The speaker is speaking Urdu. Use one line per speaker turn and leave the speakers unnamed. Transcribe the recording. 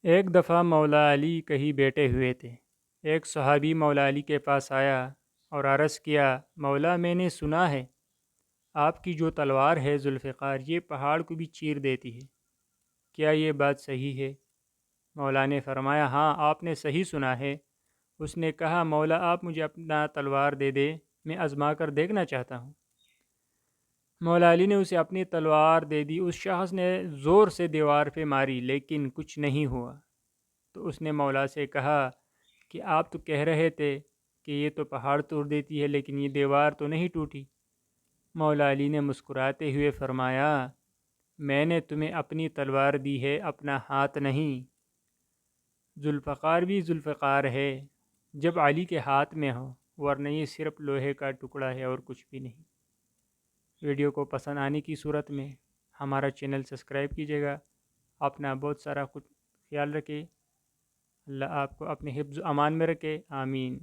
ایک دفعہ مولا علی کہیں بیٹھے ہوئے تھے۔ ایک صحابی مولا علی کے پاس آیا اور عرض کیا، مولا میں نے سنا ہے آپ کی جو تلوار ہے ذوالفقار یہ پہاڑ کو بھی چیر دیتی ہے، کیا یہ بات صحیح ہے؟ مولا نے فرمایا، ہاں آپ نے صحیح سنا ہے۔ اس نے کہا، مولا آپ مجھے اپنا تلوار دے دے، میں آزما کر دیکھنا چاہتا ہوں۔ مولا علی نے اسے اپنی تلوار دے دی۔ اس شخص نے زور سے دیوار پہ ماری لیکن کچھ نہیں ہوا۔ تو اس نے مولا سے کہا کہ آپ تو کہہ رہے تھے کہ یہ تو پہاڑ توڑ دیتی ہے لیکن یہ دیوار تو نہیں ٹوٹی۔ مولا علی نے مسکراتے ہوئے فرمایا، میں نے تمہیں اپنی تلوار دی ہے، اپنا ہاتھ نہیں۔ ذوالفقار بھی ذوالفقار ہے جب علی کے ہاتھ میں ہو، ورنہ یہ صرف لوہے کا ٹکڑا ہے اور کچھ بھی نہیں۔ ویڈیو کو پسند آنے کی صورت میں ہمارا چینل سبسکرائب کیجیے گا۔ اپنا بہت سارا خیال رکھے۔ اللہ آپ کو اپنے حفظ و امان میں رکھے، آمین۔